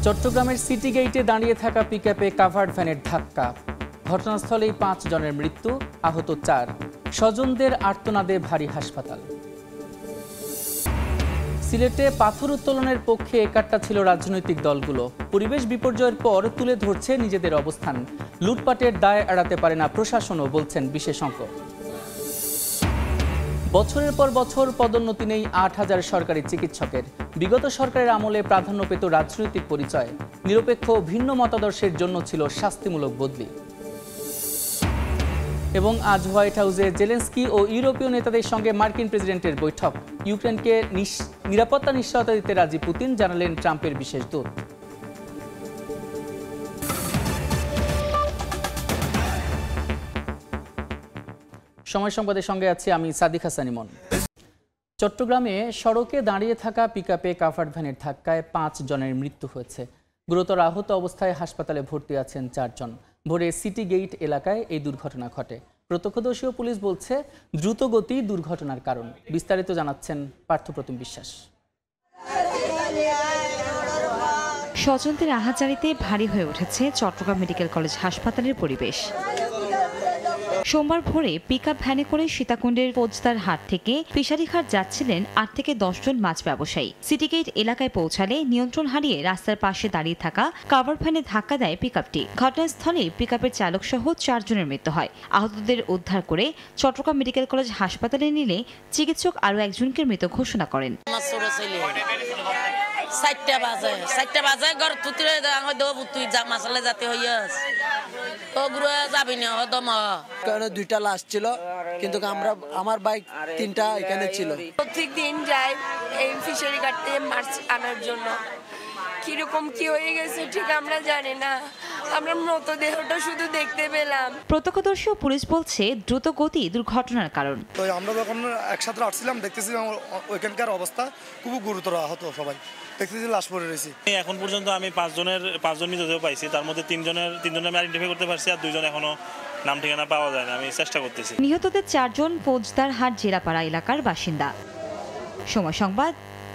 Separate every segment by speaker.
Speaker 1: চট্টগ্রামের সিটি গেইটে দাঁড়িয়ে থাকা পিকআপে কাভার্ড ভ্যানের ধাক্কা, ঘটনাস্থলেই ৫ জনের মৃত্যু, আহত ৪। স্বজনদের আর্তনাদে ভারী হাসপাতাল। সিলেটে পাথর উত্তোলনের পক্ষে একাট্টা ছিল রাজনৈতিক দলগুলো। পরিবেশ বিপর্যয়ের পর তুলে ধরছে নিজেদের অবস্থান। লুটপাটের দায় এড়াতে পারে না প্রশাসনও, বলছেন বিশেষজ্ঞ। বছরের পর বছর পদোন্নতি নেই ৮,০০০ সরকারি চিকিৎসকের। বিগত সরকারের আমলে প্রাধান্য পেত রাজনৈতিক পরিচয়। নিরপেক্ষ ভিন্ন মতাদর্শের জন্য ছিল শাস্তিমূলক বদলি। এবং আজ হোয়াইট হাউসে জেলেনস্কি ও ইউরোপীয় নেতাদের সঙ্গে মার্কিন প্রেসিডেন্টের বৈঠক। ইউক্রেনকে নিরাপত্তা নিশ্চয়তা দিতে রাজি পুতিন, জানালেন ট্রাম্পের বিশেষ দূত। সময় সংবাদের সঙ্গে আছি আমি সাদিক হাসান ইমন। চট্টগ্রামে সড়কে দাঁড়িয়ে থাকা পিকআপে কাভার্ড ভ্যানের ধাক্কায় ৫ জনের মৃত্যু হয়েছে। গুরুতর আহত অবস্থায় হাসপাতালে ভর্তি আছেন ৪ জন। ভোরে সিটি গেইট এলাকায় এই দুর্ঘটনা ঘটে। প্রত্যক্ষদর্শী ও পুলিশ বলছে দ্রুতগতি দুর্ঘটনার কারণ। বিস্তারিত জানাচ্ছেন পার্থপ্রতিম বিশ্বাস।
Speaker 2: স্বজনদের আহাজারিতে ভারী হয়ে উঠেছে চট্টগ্রাম মেডিকেল কলেজ হাসপাতালের পরিবেশ। সোমবার ভোরে পিকআপ ভ্যানে করে সীতাকুণ্ডের ফৌজদার হাট থেকে ফিশারিঘাট যাচ্ছিলেন ৮ থেকে ১০ জন মাছ ব্যবসায়ী। সিটি গেইট এলাকায় পৌঁছালে নিয়ন্ত্রণ হারিয়ে রাস্তার পাশে দাঁড়িয়ে থাকা কাভার ভ্যানে ধাক্কা দেয় পিকআপটি। ঘটনাস্থলে পিকআপের চালক সহ ৪ জনের মৃত্যু হয়। আহতদের উদ্ধার করে চট্টগ্রাম মেডিকেল কলেজ হাসপাতালে নিলে চিকিৎসক আরও একজনকে মৃত ঘোষণা করেন।
Speaker 3: 4টা বাজে ঘর তুতিরে দেব তুই মাসালে যাতে হইয়াস ও গুরু যাবি না দম
Speaker 4: কারণ 2টা লাশ ছিল, কিন্তু আমার বাইক 3টা এখানে ছিল।
Speaker 5: প্রত্যেকদিন যাই এই ফিশারি ঘাটে মাছ আনার জন্য। কিরকম কি হয়ে গেছে ঠিক আমরা জানি না, আমরা মৃতদেহটা শুধু দেখতে পেলাম।
Speaker 2: প্রত্যক্ষদর্শী ও পুলিশ বলছে দ্রুত গতি দুর্ঘটনার কারণ।
Speaker 6: তো আমরা যখন একসাথে আসছিলাম দেখতেছিলাম ওইখানকার অবস্থা খুব গুরুতর, আহত সবাই দেখতেছি, লাশ পড়ে রয়েছে।
Speaker 7: এখন পর্যন্ত আমি ৫ জন মৃতদেহ পাইছি, তার মধ্যে 3 জনের আমি আইডেন্টিফাই করতে পারছি, আর 2 জন এখনো নাম ঠিকানা পাওয়া যায় না। আমি চেষ্টা করতেছি।
Speaker 2: নিহতদের ৪ জন ফৌজদার হাট জেরাপাড়া এলাকার বাসিন্দা। সময় সংবাদ,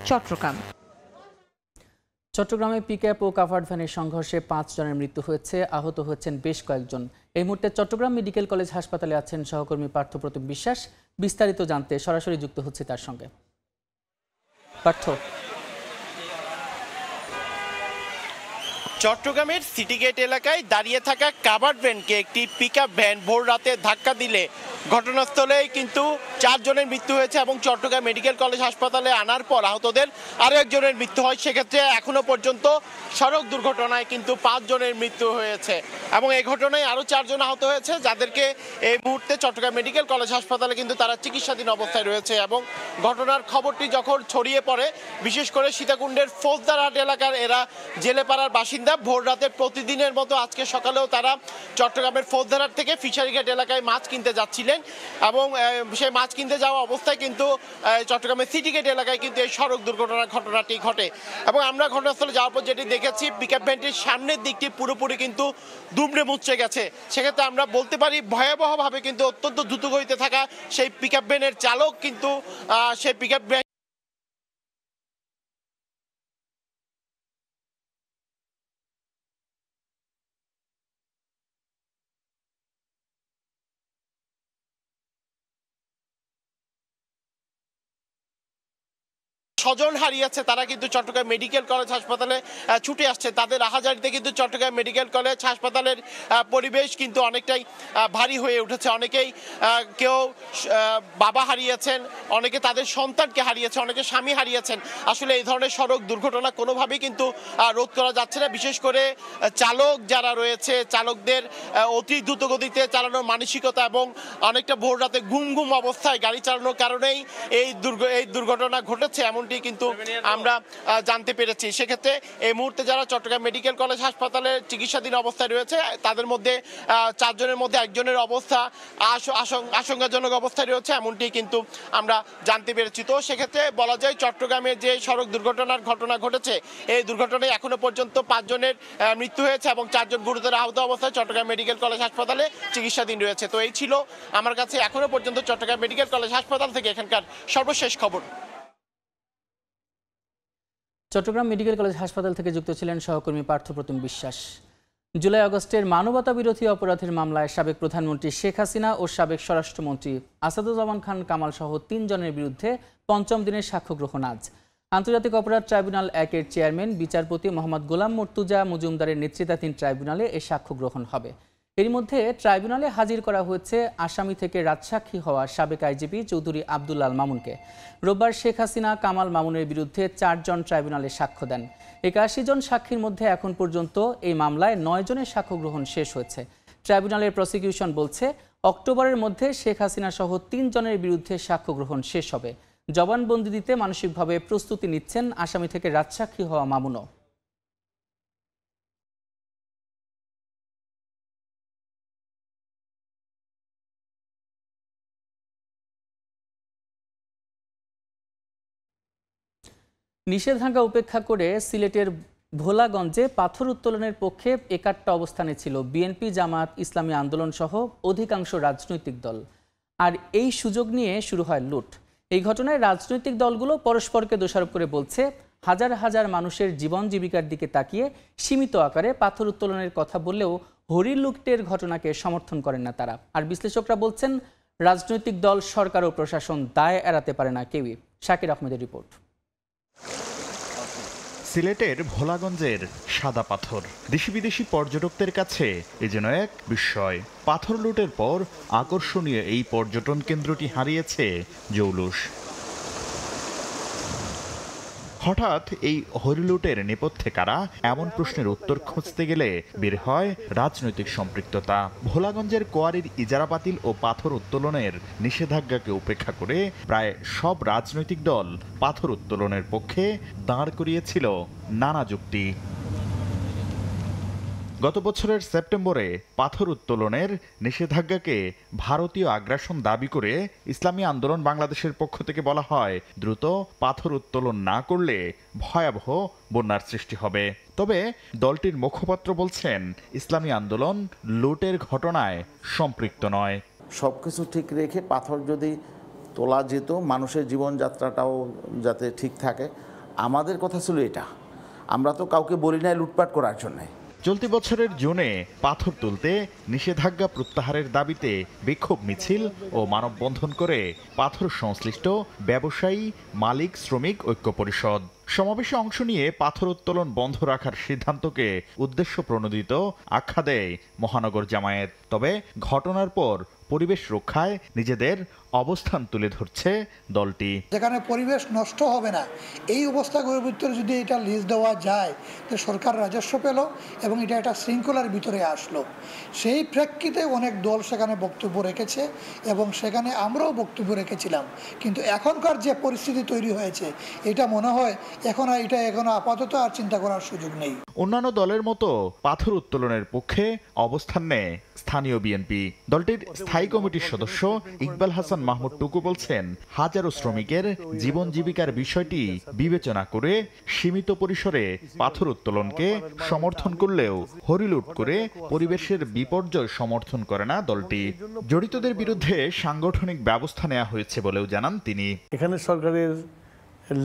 Speaker 2: চট্টগ্রাম।
Speaker 1: চট্টগ্রামে পিকআপ ও কাভার্ড ভ্যানের সংঘর্ষে ৫ জনের মৃত্যু হয়েছে, আহত হচ্ছেন বেশ কয়েকজন। এই মুহূর্তে চট্টগ্রাম মেডিকেল কলেজ হাসপাতালে আছেন সহকর্মী পার্থপ্রতিম বিশ্বাস। বিস্তারিত জানতে সরাসরি যুক্ত হচ্ছে তার সঙ্গে। পার্থ,
Speaker 8: চট্টগ্রামের সিটি গেট এলাকায় দাঁড়িয়ে থাকা কাভার্ড ভ্যানকে একটি পিকআপ ভ্যান ভোর রাতে ধাক্কা দিলে ঘটনাস্থলেই কিন্তু ৪ জনের মৃত্যু হয়েছে এবং চট্টগ্রাম মেডিকেল কলেজ হাসপাতালে আনার পর আহতদের আরও একজনের মৃত্যু হয়। সেক্ষেত্রে এখনো পর্যন্ত সড়ক দুর্ঘটনায় কিন্তু ৫ জনের মৃত্যু হয়েছে এবং এই ঘটনায় আরও ৪ জন আহত হয়েছে, যাদেরকে এই মুহূর্তে চট্টগ্রাম মেডিকেল কলেজ হাসপাতালে কিন্তু তারা চিকিৎসাধীন অবস্থায় রয়েছে। এবং ঘটনার খবরটি যখন ছড়িয়ে পড়ে, বিশেষ করে সীতাকুণ্ডের ফৌজদারহাট এলাকার এরা জেলেপাড়ার বাসিন্দা, ভোর রাতে প্রতিদিনের মতো আজকে সকালেও তারা চট্টগ্রামের ফৌজদারহাট থেকে ফিশারিঘাট এলাকায় মাছ কিনতে যাচ্ছিলেন এবং সেই মাছ কিনতে যাওয়া অবস্থায় কিন্তু চট্টগ্রামের সিটি গেট এলাকায় কিন্তু এই সড়ক দুর্ঘটনার ঘটনাটি ঘটে। এবং আমরা ঘটনাস্থলে যাওয়ার পর যেটি দেখেছি, পিকআপ ভ্যানটির সামনের দিকটি পুরোপুরি কিন্তু দুমড়ে মুচড়ে গেছে। সেক্ষেত্রে আমরা বলতে পারি ভয়াবহভাবে কিন্তু অত্যন্ত দ্রুতগতিতে থাকা সেই পিকআপ ভ্যানের চালক কিন্তু সেই পিকআপ ভ্যান স্বজন হারিয়েছে, তারা কিন্তু চট্টগ্রাম মেডিকেল কলেজ হাসপাতালে ছুটে আসছে। তাদের আহাজারিতে কিন্তু চট্টগ্রাম মেডিকেল কলেজ হাসপাতালের পরিবেশ কিন্তু অনেকটাই ভারী হয়ে উঠেছে। অনেকেই কেউ বাবা হারিয়েছেন, অনেকে তাদের সন্তানকে হারিয়েছে, অনেকে স্বামী হারিয়েছেন। আসলে এই ধরনের সড়ক দুর্ঘটনা কোনোভাবেই কিন্তু রোধ করা যাচ্ছে না। বিশেষ করে চালক যারা রয়েছে, চালকদের অতি দ্রুতগতিতে চালানোর মানসিকতা এবং অনেকটা ভোর রাতে ঘুম অবস্থায় গাড়ি চালানোর কারণেই এই দুর্ঘটনা ঘটেছে, এমনটি কিন্তু আমরা জানতে পেরেছি। সেক্ষেত্রে এই মুহূর্তে যারা চট্টগ্রাম মেডিকেল কলেজ হাসপাতালে চিকিৎসাধীন অবস্থায় রয়েছে, তাদের মধ্যে ৪ জনের মধ্যে একজনের অবস্থা আশঙ্কাজনক অবস্থায় রয়েছে, এমনটি কিন্তু আমরা জানতে পেরেছি। তো সেক্ষেত্রে বলা যায় চট্টগ্রামের যে সড়ক দুর্ঘটনার ঘটনা ঘটেছে, এই দুর্ঘটনায় এখনো পর্যন্ত ৫ জনের মৃত্যু হয়েছে এবং ৪ জন গুরুতর আহত অবস্থায় চট্টগ্রাম মেডিকেল কলেজ হাসপাতালে চিকিৎসাধীন রয়েছে। তো এই ছিল আমার কাছে এখনো পর্যন্ত চট্টগ্রাম মেডিকেল কলেজ হাসপাতাল থেকে এখানকার সর্বশেষ খবর।
Speaker 1: চট্টগ্রাম মেডিকেল কলেজ হাসপাতাল থেকে যুক্ত ছিলেন সহকর্মী পার্থপ্রতিম বিশ্বাস। জুলাই আগস্টের মানবতা বিরোধী অপরাধের মামলায় সাবেক প্রধানমন্ত্রী শেখ হাসিনা ও সাবেক স্বরাষ্ট্রমন্ত্রী আসাদুজ্জামান খান কামাল সহ 3 জনের বিরুদ্ধে 5ম দিনের সাক্ষ্য গ্রহণ আজ। আন্তর্জাতিক অপরাধ ট্রাইব্যুনাল 1-এর চেয়ারম্যান বিচারপতি মোহাম্মদ গোলাম মর্তুজা মজুমদারের নেতৃত্বাধীন ট্রাইব্যুনালে এই সাক্ষ্য গ্রহণ হবে। এর মধ্যে ট্রাইব্যুনালে হাজির করা হয়েছে আসামি থেকে রাজসাক্ষী হওয়া সাবেক আইজিপি চৌধুরী আব্দুল্লাল মামুনকে। রোববার শেখ হাসিনা কামাল মামুনের বিরুদ্ধে 4 জন ট্রাইব্যুনালে সাক্ষ্য দেন। 81 জন সাক্ষীর মধ্যে এখন পর্যন্ত এই মামলায় 9 জনের সাক্ষ্য গ্রহণ শেষ হয়েছে। ট্রাইব্যুনালের প্রসিকিউশন বলছে অক্টোবরের মধ্যে শেখ হাসিনা সহ 3 জনের বিরুদ্ধে সাক্ষ্য গ্রহণ শেষ হবে। জবানবন্দি দিতে মানসিকভাবে প্রস্তুতি নিচ্ছেন আসামি থেকে রাজসাক্ষী হওয়া মামুনও। নিষেধাজ্ঞা উপেক্ষা করে সিলেটের ভোলাগঞ্জে পাথর উত্তোলনের পক্ষে একাট্টা অবস্থানে ছিল বিএনপি, জামায়াত ইসলামী আন্দোলন সহ অধিকাংশ রাজনৈতিক দল। আর এই সুযোগ নিয়ে শুরু হয় লুট। এই ঘটনায় রাজনৈতিক দলগুলো পরস্পরকে দোষারোপ করে বলছে, হাজার হাজার মানুষের জীবন জীবিকার দিকে তাকিয়ে সীমিত আকারে পাথর উত্তোলনের কথা বললেও হরির লুটের ঘটনাকে সমর্থন করেন না তারা। আর বিশ্লেষকরা বলছেন, রাজনৈতিক দল, সরকার ও প্রশাসন দায় এড়াতে পারে না কেউই। শাকির আহমেদের রিপোর্ট।
Speaker 9: সিলেটের ভোলাগঞ্জের সাদা পাথর দেশি বিদেশি পর্যটকদের কাছে এ যেন এক বিস্ময়। পাথর লুটের পর আকর্ষণীয় এই পর্যটন কেন্দ্রটি হারিয়েছে জৌলুস। হঠাৎ এই হরিলুটের নেপথ্যে কারা, এমন প্রশ্নের উত্তর খুঁজতে গেলে বের হয় রাজনৈতিক সম্পৃক্ততা। ভোলাগঞ্জের কোয়ারির ইজারা বাতিল ও পাথর উত্তোলনের নিষেধাজ্ঞাকে উপেক্ষা করে প্রায় সব রাজনৈতিক দল পাথর উত্তোলনের পক্ষে দাঁড় করিয়েছিল নানা যুক্তি। গত বছরের সেপ্টেম্বরে পাথর উত্তোলনের নিষেধাজ্ঞাকে ভারতীয় আগ্রাসন দাবি করে ইসলামী আন্দোলন বাংলাদেশের পক্ষ থেকে বলা হয়, দ্রুত পাথর উত্তোলন না করলে ভয়াবহ বন্যার সৃষ্টি হবে। তবে দলটির মুখপাত্র বলছেন, ইসলামী আন্দোলন লুটের ঘটনায় সম্পৃক্ত নয়।
Speaker 10: সবকিছু ঠিক রেখে পাথর যদি তোলা যেত, মানুষের জীবনযাত্রাটাও যাতে ঠিক থাকে, আমাদের কথা ছিল এটা। আমরা তো কাউকে বলি নাই লুটপাট করার জন্য।
Speaker 9: চলতি বছরের জুনে পাথর তুলতে নিষেধাজ্ঞা প্রত্যাহারের দাবিতে বিক্ষোভ মিছিল ও মানববন্ধন করে পাথর সংশ্লিষ্ট ব্যবসায়ী, মালিক, শ্রমিক ঐক্য পরিষদ। সমাবেশে অংশ নিয়ে পাথর উত্তোলন বন্ধ রাখার সিদ্ধান্তকে উদ্দেশ্য প্রণোদিত আখ্যা দেয় মহানগর জামায়াত। তবে ঘটনার পর পরিবেশ রক্ষায় নিজেদের অবস্থান তুলে ধরছে দলটি।
Speaker 11: যেখানে পরিবেশ নষ্ট হবে না, এই অবস্থাগুলোর ভিতরে যদি এটা লিজ দেওয়া যায়, তো সরকার রাজস্ব পেল এবং এটা একটা শৃঙ্খলার ভিতরে আসলো। সেই প্রেক্ষিতে অনেক দল সেখানে বক্তব্য রেখেছে এবং সেখানে আমরাও বক্তব্য রেখেছিলাম। কিন্তু এখনকার যে পরিস্থিতি তৈরি হয়েছে, এটা মনে হয় এখন আপাতত আর চিন্তা করার সুযোগ নেই।
Speaker 9: অন্যান্য দলের মতো পাথর উত্তোলনের পক্ষে অবস্থান নেয় স্থানীয় বিএনপি। দলটির স্থায়ী কমিটির সদস্য ইকবাল হাসান মাহমুদ টুকু বলছেন, হাজারো শ্রমিকের জীবন জীবিকার বিষয়টি বিবেচনা করে সীমিত পরিসরে পাথর উত্তোলনকে সমর্থন করলেও হরিলুট করে পরিবেশের বিপর্যয় সমর্থন করে না দলটি। জড়িতদের বিরুদ্ধে সাংগঠনিক ব্যবস্থা নেওয়া হয়েছে বলেও জানান তিনি।
Speaker 12: এখানে সরকারের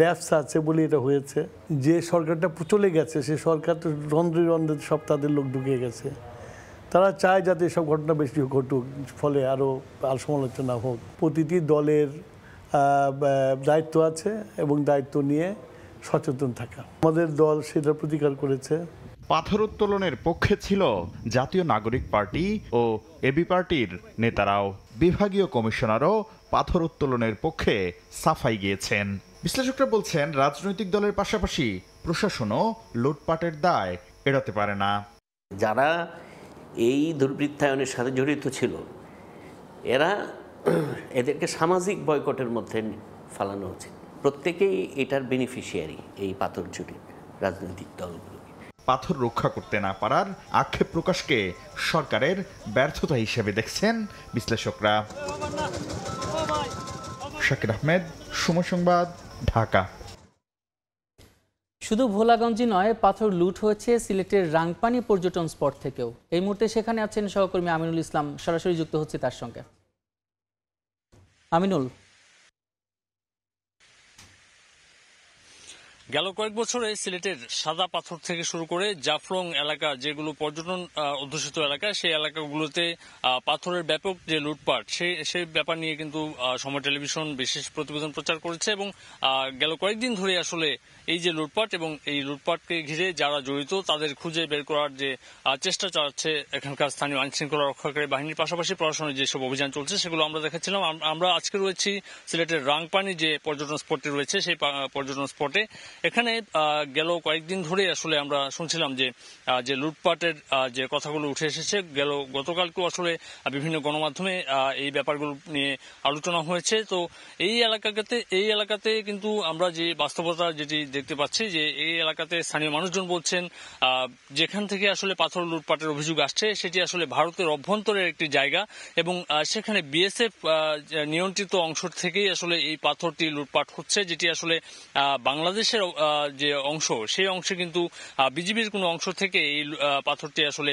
Speaker 12: ল্যাপস আছে বলে এটা হয়েছে। যে সরকারটা চলে গেছে, সে সরকার তো রন্ধ্রে রন্ধ্রে সব তাদের লোক ঢুকে গেছে। তারা চায় যাতে এসব ঘটনা বেশি ঘটুক, ফলে আরও সমালোচনা হোক। প্রতিটি দলের দায়িত্ব আছে এবং দায়িত্ব নিয়ে সচেতন থাকা। আমাদের দল সেটা প্রতিকার করেছে।
Speaker 9: পাথর উত্তোলনের পক্ষে ছিল জাতীয় নাগরিক পার্টি ও এবি পার্টির নেতারাও। বিভাগীয় কমিশনারও পাথর উত্তোলনের পক্ষে সাফাই গিয়েছেন। বিশ্লেষকরা বলছেন, রাজনৈতিক দলের পাশাপাশি প্রশাসনও লুটপাটের দায় এড়াতে পারে না।
Speaker 13: যারা এই দুর্বৃত্তায়নের সাথে জড়িত ছিল, এদেরকে সামাজিক বয়কটের মধ্যে ফেলানো উচিত। প্রত্যেকেই এটার বেনিফিশিয়ারি, এই পাথর চুরির রাজনৈতিক দলগুলো।
Speaker 9: পাথর রক্ষা করতে না পারার আক্ষেপ প্রকাশকে সরকারের ব্যর্থতা হিসেবে দেখছেন বিশ্লেষকরা। শাকির আহমেদ, সময় সংবাদ, ঢাকা।
Speaker 1: শুধু ভোলাগঞ্জই নয়, পাথর লুট হয়েছে সিলেটের রাংপানি পর্যটন স্পট থেকেও। এই মুহূর্তে সেখানে আছেন সহকর্মী আমিনুল ইসলাম, সরাসরি যুক্ত হচ্ছে তার সঙ্গে। আমিনুল।
Speaker 14: গেল কয়েক বছরে সিলেটের সাদা পাথর থেকে শুরু করে জাফলং এলাকা, যেগুলো পর্যটন অধ্যুষিত এলাকা, সেই এলাকাগুলোতে পাথরের ব্যাপক যে লুটপাট, সেই ব্যাপার নিয়ে কিন্তু সময় টেলিভিশন বিশেষ প্রতিবেদন প্রচার করেছে। এবং গেল কয়েকদিন ধরে আসলে এই যে লুটপাট এবং এই লুটপাটকে ঘিরে যারা জড়িত তাদের খুঁজে বের করার যে চেষ্টা চালাচ্ছে এখানকার স্থানীয় আইনশৃঙ্খলা রক্ষাকারী বাহিনীর, পাশাপাশি প্রশাসনের যেসব অভিযান চলছে সেগুলো আমরা দেখাচ্ছিলাম। আমরা আজকে রয়েছি সিলেটের রাংপানি যে পর্যটন স্পটটি রয়েছে, সেই পর্যটন স্পটে। এখানে গেল কয়েকদিন ধরে আসলে আমরা শুনছিলাম যে লুটপাটের যে কথাগুলো উঠে এসেছে। গতকালকেও আসলে বিভিন্ন গণমাধ্যমে এই ব্যাপারগুলো নিয়ে আলোচনা হয়েছে। তো এই এলাকাতে কিন্তু আমরা যে বাস্তবতা যেটি দেখতে পাচ্ছি, যে এই এলাকাতে স্থানীয় মানুষজন বলছেন যেখান থেকে আসলে পাথর লুটপাটের অভিযোগ আসছে সেটি আসলে ভারতের অভ্যন্তরের একটি জায়গা এবং সেখানে বিএসএফ নিয়ন্ত্রিত অংশ থেকেই আসলে এই পাথরটি লুটপাট হচ্ছে, যেটি আসলে বাংলাদেশের যে অংশ, সেই অংশে কিন্তু বিজিবির কোনো অংশ থেকে এই পাথরটি আসলে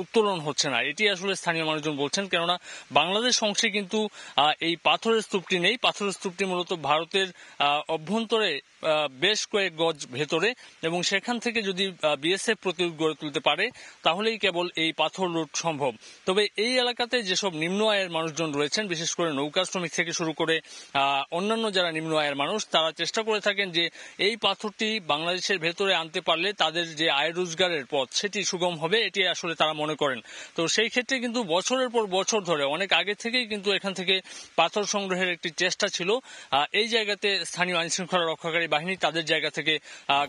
Speaker 14: উত্তোলন হচ্ছে না। এটি আসলে স্থানীয় মানুষজন বলছেন, কেননা বাংলাদেশ অংশে কিন্তু এই পাথরের স্তূপটি নেই। পাথরের স্তূপটি মূলত ভারতের অভ্যন্তরে বেশ কয়েক গজ ভেতরে, এবং সেখান থেকে যদি বিএসএফ প্রতিরোধ গড়ে তুলতে পারে তাহলেই কেবল এই পাথর লুট সম্ভব। তবে এই এলাকাতে যেসব নিম্ন আয়ের মানুষজন রয়েছেন, বিশেষ করে নৌকা শ্রমিক থেকে শুরু করে অন্যান্য যারা নিম্ন আয়ের মানুষ, তারা চেষ্টা করে থাকেন যে এই পাথরটি বাংলাদেশের ভেতরে আনতে পারলে তাদের যে আয় রোজগারের পথ সেটি সুগম হবে, এটি আসলে তারা মনে করেন। তো সেই ক্ষেত্রে কিন্তু বছরের পর বছর ধরে, অনেক আগে থেকেই কিন্তু এখান থেকে পাথর সংগ্রহের একটি চেষ্টা ছিল। এই জায়গাতে স্থানীয় আইনশৃঙ্খলা রক্ষাকারী বাহিনী তাদের জায়গা থেকে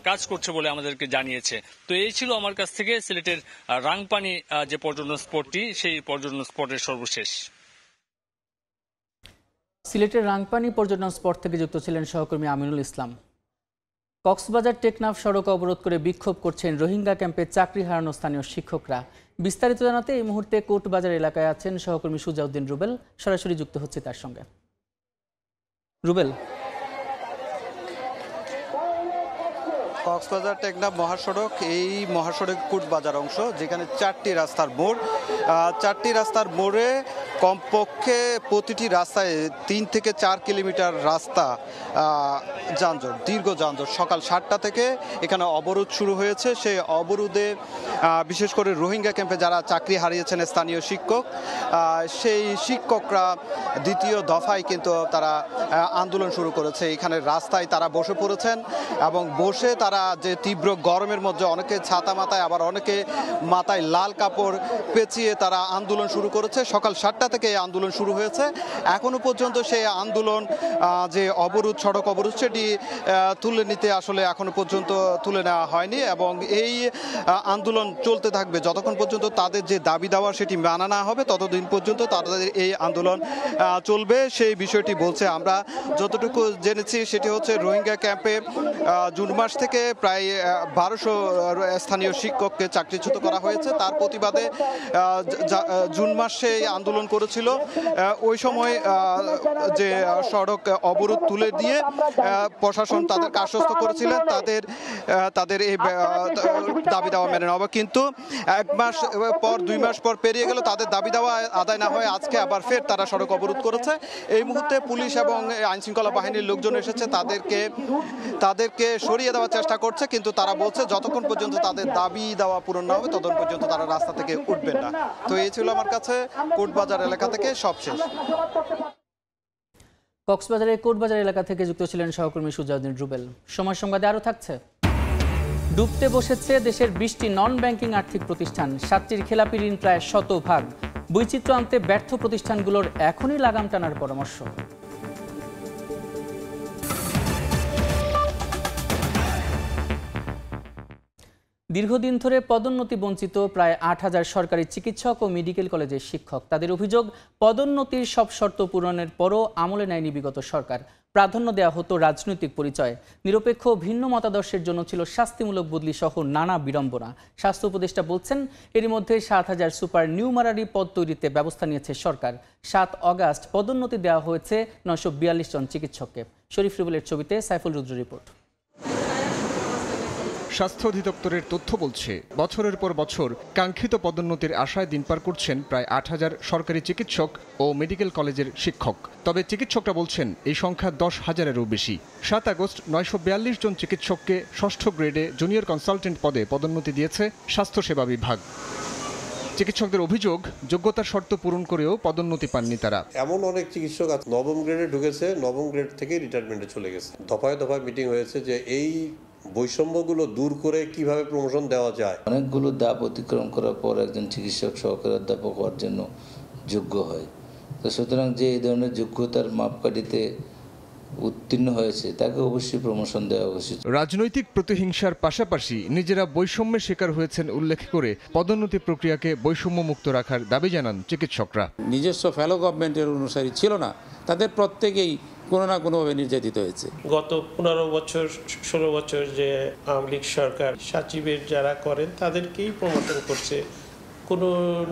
Speaker 14: কাজ করছে বলে আমাদেরকে জানিয়েছে। তো এই ছিল আমার কাছ থেকে সিলেটের রাংপানি যে পর্যটন স্পটটি, সেই পর্যটন স্পটের সর্বশেষ।
Speaker 1: সিলেটের রাংপানি পর্যটন স্পট থেকে যুক্ত ছিলেন সহকর্মী আমিনুল ইসলাম। কক্সবাজার টেকনাফ সড়ক অবরোধ করে বিক্ষোভ করছেন রোহিঙ্গা ক্যাম্পে চাকরি হারানো স্থানীয় শিক্ষকরা। বিস্তারিত জানাতে এই মুহূর্তে কোর্টবাজার এলাকায় আছেন সহকর্মী সুজাউদ্দিন রুবেল, সরাসরি যুক্ত হচ্ছে তার সঙ্গে। রুবেল,
Speaker 15: কক্সবাজার টেকনাফ মহাসড়ক, এই মহাসড়ক কোর্টবাজার অংশ, যেখানে চারটি রাস্তার মোড়ে কমপক্ষে প্রতিটি রাস্তায় 3 থেকে 4 কিলোমিটার রাস্তা যানজট, দীর্ঘ যানজট। সকাল 7টা থেকে এখানে অবরোধ শুরু হয়েছে। সেই অবরোধে বিশেষ করে রোহিঙ্গা ক্যাম্পে যারা চাকরি হারিয়েছেন স্থানীয় শিক্ষক, সেই শিক্ষকরা দ্বিতীয় দফায় কিন্তু তারা আন্দোলন শুরু করেছে। এখানে রাস্তায় তারা বসে পড়েছেন এবং বসে তারা যে তীব্র গরমের মধ্যে অনেকে ছাতা মাথায়, আবার অনেকে মাথায় লাল কাপড় পেঁচিয়ে তারা আন্দোলন শুরু করেছে। সকাল 7টা থেকে এই আন্দোলন শুরু হয়েছে। এখনো পর্যন্ত সেই আন্দোলন যে অবরোধ, সড়ক অবরোধ, সেটি তুলে নিতে আসলে এখনো পর্যন্ত তুলে নেওয়া হয়নি এবং এই আন্দোলন চলতে থাকবে যতক্ষণ পর্যন্ত তাদের যে দাবি দেওয়া সেটি মানা না হবে, ততদিন পর্যন্ত তাদের এই আন্দোলন চলবে। সেই বিষয়টি বলছে, আমরা যতটুকু জেনেছি সেটি হচ্ছে রোহিঙ্গা ক্যাম্পে জুন মাস থেকে প্রায় 1200 স্থানীয় শিক্ষককে চাকরিচ্যুত করা হয়েছে। তার প্রতিবাদে জুন মাসে আন্দোলন করেছিল। ওই সময় যে সড়ক অবরোধ তুলে দিয়ে প্রশাসন তাদেরকে আশ্বস্ত করেছিলেন তাদের এই দাবি দেওয়া মেনে নেওয়া, কিন্তু 1 মাস পর 2 মাস পর পেরিয়ে গেল, তাদের দাবি দেওয়া আদায় না হয় আজকে আবার ফের তারা সড়ক অবরোধ করেছে। এই মুহূর্তে পুলিশ এবং আইনশৃঙ্খলা বাহিনীর লোকজন এসেছে, তাদেরকে সরিয়ে দেওয়ার চেষ্টা করছে, কিন্তু তারা বলছে যতক্ষণ পর্যন্ত তাদের দাবি দেওয়া পূরণ না হবে ততক্ষণ পর্যন্ত তারা রাস্তা থেকে উঠবেন না। তো এই ছিল আমার কাছে কোর্টবাজার এলাকা থেকে সবশেষ।
Speaker 1: কক্সবাজারের কোর্টবাজার এলাকা থেকে যুক্ত ছিলেন সহকর্মী সুজাউদ্দিন রুবেল। সময় সংবাদে আরও থাকছে। ডুবতে বসেছে দেশের 20টি নন ব্যাংকিং আর্থিক প্রতিষ্ঠান, 7টির খেলাপি ঋণ প্রায় 100%। বৈচিত্র্য আনতে ব্যর্থ প্রতিষ্ঠানগুলোর এখনই লাগাম টানার পরামর্শ। দীর্ঘদিন ধরে পদোন্নতি বঞ্চিত প্রায় 8000 সরকারি চিকিৎসক ও মেডিকেল কলেজের শিক্ষক। তাদের অভিযোগ, পদোন্নতির সব শর্ত পূরণের পরও আমলে নেয়নি বিগত সরকার। প্রাধান্য দেওয়া হতো রাজনৈতিক পরিচয়। নিরপেক্ষ ভিন্ন মতাদর্শের জন্য ছিল শাস্তিমূলক বদলি সহ নানা বিড়ম্বনা। স্বাস্থ্য উপদেষ্টা বলছেন, এরই মধ্যে 7000 সুপার নিউমারারি পদ তৈরিতে ব্যবস্থা নিয়েছে সরকার। 7 অগাস্ট পদোন্নতি দেওয়া হয়েছে 942 জন চিকিৎসককে। শরীফ রুবেলের ছবিতে সাইফুল রুদ্র রিপোর্ট।
Speaker 16: স্বাস্থ্য অধিদপ্তরের তথ্য বলছে, বছরের পর বছর কাঙ্ক্ষিত পদোন্নতির আশায় দিন পার করছেন প্রায় ৮,০০০ সরকারি চিকিৎসক ও মেডিকেল কলেজের শিক্ষক। তবে চিকিৎসকরা বলছেন এই সংখ্যা ১০,০০০-এরও বেশি। ৭ আগস্ট ৯৪২ জন চিকিৎসককে ৬ষ্ঠ গ্রেডে জুনিয়র কনসালটেন্ট পদে পদোন্নতি দিয়েছে স্বাস্থ্যসেবা বিভাগ। চিকিৎসকদের অভিযোগ, যোগ্যতার শর্ত পূরণ করেও পদোন্নতি পাননি তারা।
Speaker 17: এমন অনেক চিকিৎসক আছে নবম গ্রেডে ঢুকেছে, নবম গ্রেড থেকে রিটায়ারমেন্টে চলে গেছে। দফায় দফায় মিটিং হয়েছে যে এই বৈষম্যগুলো দূর করে কিভাবে প্রমোশন দেওয়া যায়।
Speaker 18: অনেকগুলো ধাপ অতিক্রম করার পর একজন চিকিৎসক সহকারী অধ্যাপক হওয়ার জন্য যোগ্য হয়। তো সুতরাং যে এই ধরনের যোগ্যতার মাপকাঠিতে উত্তীর্ণ হয়েছে তাকে অবশ্যই প্রমোশন দেওয়া উচিত।
Speaker 16: রাজনৈতিক প্রতিহিংসার পাশাপাশি নিজেরা বৈষম্যের শিকার হয়েছেন উল্লেখ করে পদোন্নতি প্রক্রিয়াকে বৈষম্য মুক্ত রাখার দাবি জানান চিকিৎসকরা।
Speaker 19: নিজস্ব ফেলো গভর্নমেন্টের অনুসারী ছিল না, তাদের প্রত্যেকেই কোনো না কোনোভাবে নির্যাতিত হয়েছে।
Speaker 20: গত 15 বছর 16 বছর যে আওয়ামী লীগ সরকার সচিবের যারা করেন তাদেরকেই প্রমোশন করছে, কোনো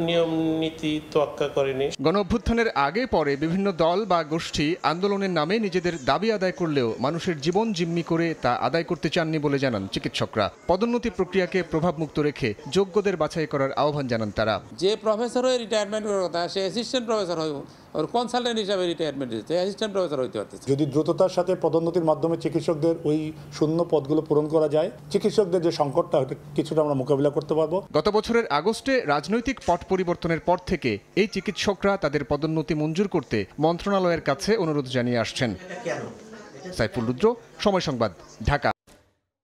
Speaker 20: নিয়ম নীতি তোয়াক্কা করেনি।
Speaker 16: গণঅভ্যুত্থানের আগে পরে বিভিন্ন দল বা গোষ্ঠী আন্দোলনের নামে নিজেদের দাবি আদায় করলেও মানুষের জীবন জিম্মি করে তা আদায় করতে চাননি বলে জানান চিকিৎসকরা। পদোন্নতি প্রক্রিয়াকে প্রভাবমুক্ত রেখে যোগ্যদের বাছাই করার আহ্বান জানান তারা।
Speaker 19: যে প্রফেসর হয়ে রিটায়ারমেন্ট করার কথা সে অ্যাসিস্ট্যান্ট প্রফেসর হয়, ওর কনসালটেন্ট হিসাবে রিটায়ারমেন্ট দিতে অ্যাসিস্ট্যান্ট প্রফেসর হইতে পারতেছে।
Speaker 21: যদি দ্রুততার সাথে পদোন্নতির মাধ্যমে চিকিৎসকদের ওই শূন্য পদগুলো পূরণ করা যায়, চিকিৎসকদের যে সংকটটা কিছুটা আমরা মোকাবিলা করতে পারবো।
Speaker 16: গত বছরের আগস্টে রাজনৈতিক পট পরিবর্তনের পর থেকে এই চিকিৎসকরা তাদের পদোন্নতি মঞ্জুর করতে মন্ত্রণালয়ের কাছে অনুরোধ জানিয়ে আসছেন। সাইফুল রুদ্র, সময় সংবাদ, ঢাকা।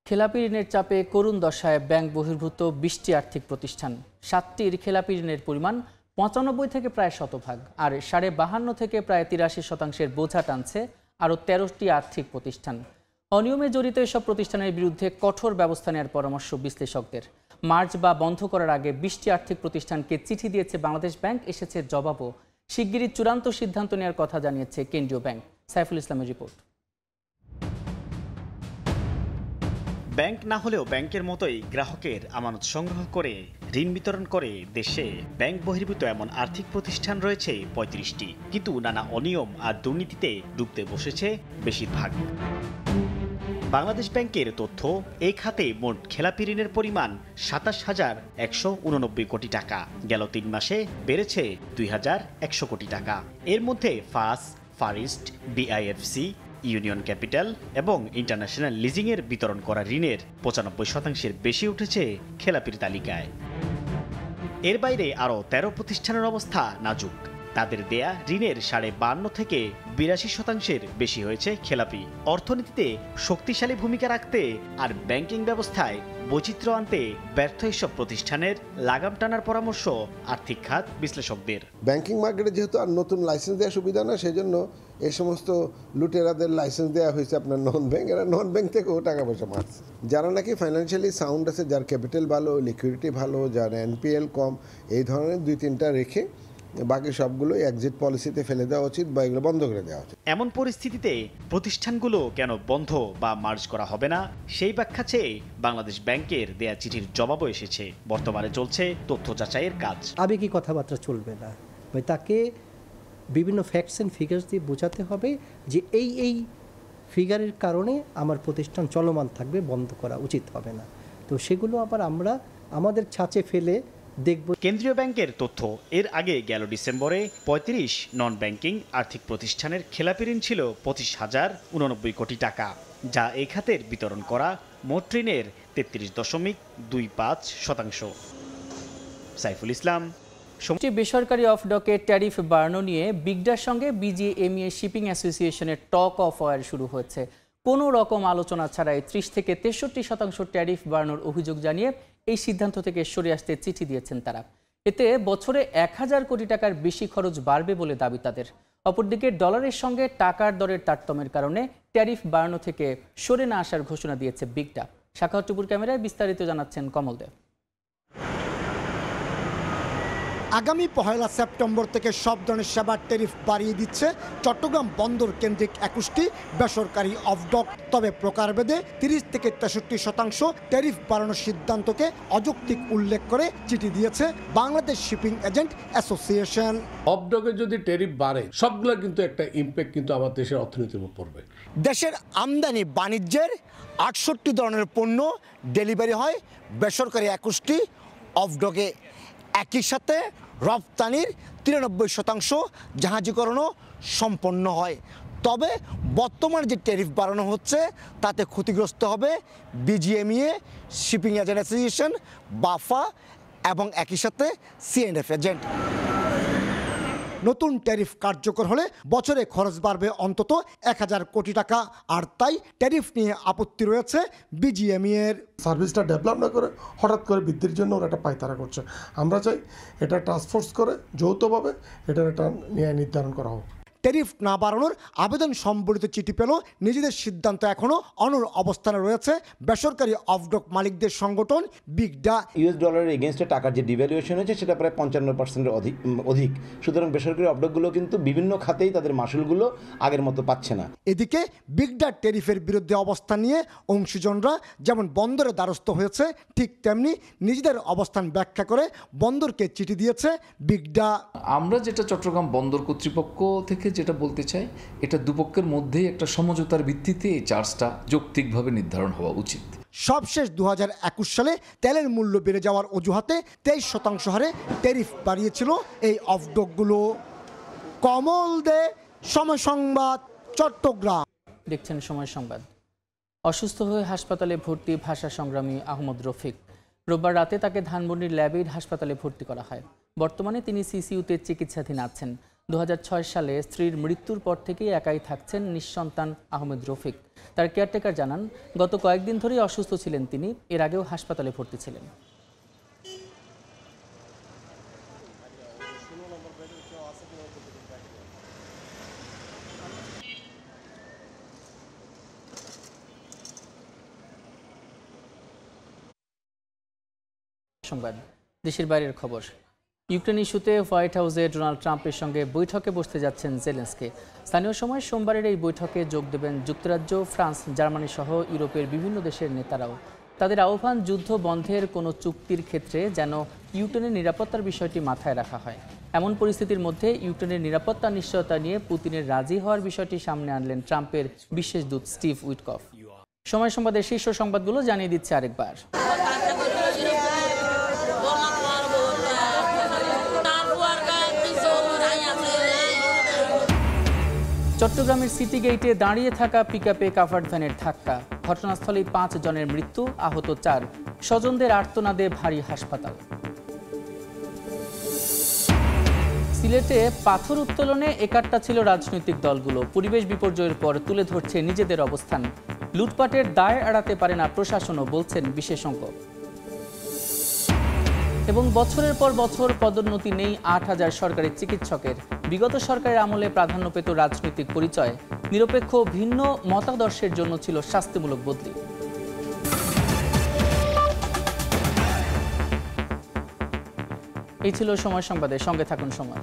Speaker 1: খেলাপি ঋণের চাপে করুণ দশায় ব্যাংক বহির্ভূত 20টি আর্থিক প্রতিষ্ঠান। 7টির খেলাপি ঋণের পরিমাণ 95 থেকে প্রায় 100%, আর 52.5 থেকে প্রায় 83% বোঝা টানছে আরও 13টি আর্থিক প্রতিষ্ঠান। অনিয়মে জড়িত এসব প্রতিষ্ঠানের বিরুদ্ধে কঠোর ব্যবস্থা নেওয়ার পরামর্শ বিশ্লেষকদের। মার্চ বা বন্ধ করার আগে 20টি আর্থিক প্রতিষ্ঠানকে চিঠি দিয়েছে বাংলাদেশ ব্যাংক, এসেছে জবাবও। শিগগিরই চূড়ান্ত সিদ্ধান্ত নেওয়ার কথা জানিয়েছে কেন্দ্রীয় ব্যাংক। সাইফুল ইসলামের রিপোর্ট।
Speaker 22: ব্যাংক না হলেও ব্যাংকের মতোই গ্রাহকের আমানত সংগ্রহ করে ঋণ বিতরণ করে দেশে ব্যাংক বহির্ভূত এমন আর্থিক প্রতিষ্ঠান রয়েছে 35টি, কিন্তু নানা অনিয়ম আর দুর্নীতিতে ডুবতে বসেছে বেশিরভাগ। বাংলাদেশ ব্যাংকের তথ্য, এই খাতে মোট খেলাপি ঋণের পরিমাণ 27,189 কোটি টাকা। গেল 3 মাসে বেড়েছে 2,100 কোটি টাকা। এর মধ্যে Far East, BIFC, Union Capital এবং ইন্টারন্যাশনাল লিজিংয়ের বিতরণ করা ঋণের 95% বেশি উঠেছে খেলাপির তালিকায়। এর বাইরে আরও 13 প্রতিষ্ঠানের অবস্থা নাজুক। তাদের দেয়া ঋণের 52.5 থেকে 82% বেশি হয়েছে খেলাপি। অর্থনীতিতে শক্তিশালী ভূমিকা রাখতে আর ব্যাংকিং ব্যবস্থায় বৈচিত্র্য আনতে ব্যর্থ এসব প্রতিষ্ঠানের লাগাম টানার পরামর্শ আর্থিক খাত বিশ্লেষকদের।
Speaker 23: ব্যাংকিং মার্কেটে যেহেতু আর নতুন লাইসেন্স দেওয়া সুবিধা না, সেই জন্য এই সমস্ত লুটেরাদের লাইসেন্স দেওয়া হয়েছে আপনার নন ব্যাংক। এরা নন ব্যাংক থেকেও টাকা পয়সা মারছে। যারা নাকি ফাইন্যান্সিয়ালি সাউন্ড আছে, যার ক্যাপিটাল ভালো, লিকুইডিটি ভালো, যার এনপিএল কম, এই ধরনের 2-3টা রেখে বাকি সবগুলো এক্সিট পলিসিতে ফেলে দেওয়া উচিত বা এগুলো বন্ধ করে দেওয়া উচিত।
Speaker 22: এমন পরিস্থিতিতে প্রতিষ্ঠানগুলো কেন বন্ধ বা মার্জ করা হবে না, সেই ব্যাখ্যা চেয়ে বাংলাদেশ ব্যাংকের দেয়া চিঠির জবাবও এসেছে। বর্তমানে চলছে তথ্য যাচাইয়ের কাজ।
Speaker 24: আবেগী কথাবার্তা চলবে না, তাকে বিভিন্ন ফ্যাক্টস অ্যান্ড ফিগার্স দিয়ে বোঝাতে হবে যে এই ফিগারের কারণে আমার প্রতিষ্ঠান চলমান থাকবে, বন্ধ করা উচিত হবে না। তো সেগুলো আবার আমরা আমাদের ছাঁচে ফেলে দেখব।
Speaker 22: কেন্দ্রীয় ব্যাংকের তথ্য, এর আগে গেল ডিসেম্বরে 35 নন ব্যাংকিং আর্থিক প্রতিষ্ঠানের খেলাপি ঋণ ছিল 25,089 কোটি টাকা, যা এই খাতের বিতরণ করা মোট ঋণের 33.25%। সাইফুল ইসলাম।
Speaker 1: বেসরকারি অফ ডকে ট্যারিফ বাড়ানো নিয়ে বিগডার সঙ্গে বিজিএমইএ শিপিং অ্যাসোসিয়েশনের টক অফ ওয়ার শুরু হয়েছে। কোনো রকম আলোচনা ছাড়াই 30 থেকে 63% ট্যারিফ বাড়ানোর অভিযোগ জানিয়ে এই সিদ্ধান্ত থেকে সরে আসতে চিঠি দিয়েছেন তারা। এতে বছরে 1000 কোটি টাকার বেশি খরচ বাড়বে বলে দাবি তাদের। অপরদিকে ডলারের সঙ্গে টাকার দরের তারতম্যের কারণে ট্যারিফ বাড়ানো থেকে সরে না আসার ঘোষণা দিয়েছে বিগডা। শাখাওয়াত টুপুর ক্যামেরায় বিস্তারিত জানাচ্ছেন কমল দেব।
Speaker 25: আগামী 1 সেপ্টেম্বর থেকে সব ধরনের সেবার ট্যারিফ বাড়িয়ে দিচ্ছে চট্টগ্রাম বন্দর কেন্দ্রিক 21টি বেসরকারি অফডক। তবে প্রকারভেদে 30 থেকে 63% ট্যারিফ বাড়ানোর সিদ্ধান্তকে অযৌক্তিক উল্লেখ করে চিঠি দিয়েছে বাংলাদেশ শিপিং এজেন্ট অ্যাসোসিয়েশন।
Speaker 26: অফডকে যদি ট্যারিফ বাড়ে, সবগুলো কিন্তু একটা ইম্প্যাক্ট কিন্তু আমার দেশের অর্থনীতির উপর পড়বে।
Speaker 25: দেশের আমদানি বাণিজ্যের 68 ধরনের পণ্য ডেলিভারি হয় বেসরকারি 21টি অফডকে। একই সাথে রপ্তানির 93% জাহাজীকরণও সম্পন্ন হয়। তবে বর্তমানে যে ট্যারিফ বাড়ানো হচ্ছে তাতে ক্ষতিগ্রস্ত হবে বিজিএমইএ, শিপিং এজেন্ট অ্যাসোসিয়েশন, বাফা এবং একই সাথে সিএনএফ এজেন্ট। নতুন ট্যারিফ কার্যকর হলে বছরে খরচ বাড়বে অন্তত 1000 কোটি টাকা। আর তাই ট্যারিফ নিয়ে আপত্তি রয়েছে বিজিএমইএর।
Speaker 3: সার্ভিসটা ডেভেলপ না করে হঠাৎ করে বৃদ্ধির জন্য ওরা একটা পায়তারা করছে। আমরা চাই এটা টাস্কফোর্স করে যৌথভাবে এটার একটা ন্যায় নির্ধারণ করা হোক।
Speaker 25: ট্যারিফ না বাড়ানোর আবেদন সম্বলিত চিঠি পেল নিজেদের সিদ্ধান্ত এখনও অনড় অবস্থানে রয়েছে বেসরকারি অফডক মালিকদের সংগঠন বিগডা।
Speaker 4: ইউএস ডলারের এগেনস্টে টাকার যে ডিভ্যালুয়েশন হয়েছে সেটা প্রায় 55%-এর অধিক। সুতরাং বেসরকারি অফডকগুলো কিন্তু বিভিন্ন খাতেই তাদের মাসুলগুলো আগের মতো পাচ্ছে না।
Speaker 25: এদিকে বিগডা ট্যারিফের বিরুদ্ধে অবস্থান নিয়ে অংশীজনরা যেমন বন্দরে দ্বারস্থ হয়েছে, ঠিক তেমনি নিজেদের অবস্থান ব্যাখ্যা করে বন্দরকে চিঠি দিয়েছে বিগডা।
Speaker 5: আমরা যেটা চট্টগ্রাম বন্দর কর্তৃপক্ষ থেকে যেটা বলতে চাই, এটা দুপক্ষের মধ্যেই একটা সমঝোতার ভিত্তিতে এই চার্জটা যৌক্তিকভাবে নির্ধারণ হওয়া উচিত।
Speaker 25: সবশেষ 2021 সালে তেলের মূল্য বেড়ে যাওয়ার অজুহাতে 23% হারে ট্যারিফ বাড়িয়েছিল এই অফডকগুলো। কমল দে, সময় সংবাদ, চট্টগ্রাম।
Speaker 1: দেখছেন সময় সংবাদ। অসুস্থ হয়ে হাসপাতালে ভর্তি ভাষা সংগ্রামী আহমদ রফিক। রোববার রাতে তাকে ধানমন্ডির ল্যাবেইড হাসপাতালে ভর্তি করা হয়। বর্তমানে তিনি সিসিইউতে চিকিৎসাধীন আছেন। 2006 সালে স্ত্রীর মৃত্যুর পর থেকেই একাই থাকছেন নিঃসন্তান আহমেদ রফিক। তার কেয়ারটেকার জানান, গত কয়েকদিন ধরেই অসুস্থ ছিলেন তিনি। এর আগেও হাসপাতালে ভর্তি ছিলেন। সংবাদ দেশের বাইরের খবর। ইউক্রেন ইস্যুতে হোয়াইট হাউসে ডোনাল্ড ট্রাম্পের সঙ্গে বৈঠকে বসতে যাচ্ছেন জেলেনস্কি। স্থানীয় সময় সোমবারের এই বৈঠকে যোগ দেবেন যুক্তরাজ্য, ফ্রান্স, জার্মানি সহ ইউরোপের বিভিন্ন দেশের নেতারাও। তাদের আহ্বান, যুদ্ধ বন্ধের কোনো চুক্তির ক্ষেত্রে যেন ইউক্রেনের নিরাপত্তার বিষয়টি মাথায় রাখা হয়। এমন পরিস্থিতির মধ্যে ইউক্রেনের নিরাপত্তার নিশ্চয়তা নিয়ে পুতিনের রাজি হওয়ার বিষয়টি সামনে আনলেন ট্রাম্পের বিশেষ দূত স্টিভ উইটকফ। সময় সংবাদের শীর্ষ সংবাদগুলো জানিয়ে দিচ্ছে আরেকবার। চট্টগ্রামের সিটি গেইটে দাঁড়িয়ে থাকা পিকআপে কাভার্ড ভ্যানের ধাক্কা। ঘটনাস্থলেই 5 জনের মৃত্যু, আহত 4। স্বজনদের আর্তনাদে ভারী হাসপাতাল। সিলেটে পাথর উত্তোলনে একাট্টা ছিল রাজনৈতিক দলগুলো। পরিবেশ বিপর্যয়ের পর তুলে ধরছে নিজেদের অবস্থান। লুটপাটের দায় এড়াতে পারে না প্রশাসনও, বলছেন বিশেষজ্ঞ। এবং বছরের পর বছর পদোন্নতি নেই 8000 সরকারি চিকিৎসকের। বিগত সরকারের আমলে প্রাধান্য পেত রাজনৈতিক পরিচয়। নিরপেক্ষ ভিন্ন মতাদর্শের জন্য ছিল শাস্তিমূলক বদলি। এই ছিল সময় সংবাদে। সঙ্গে থাকুন সময়।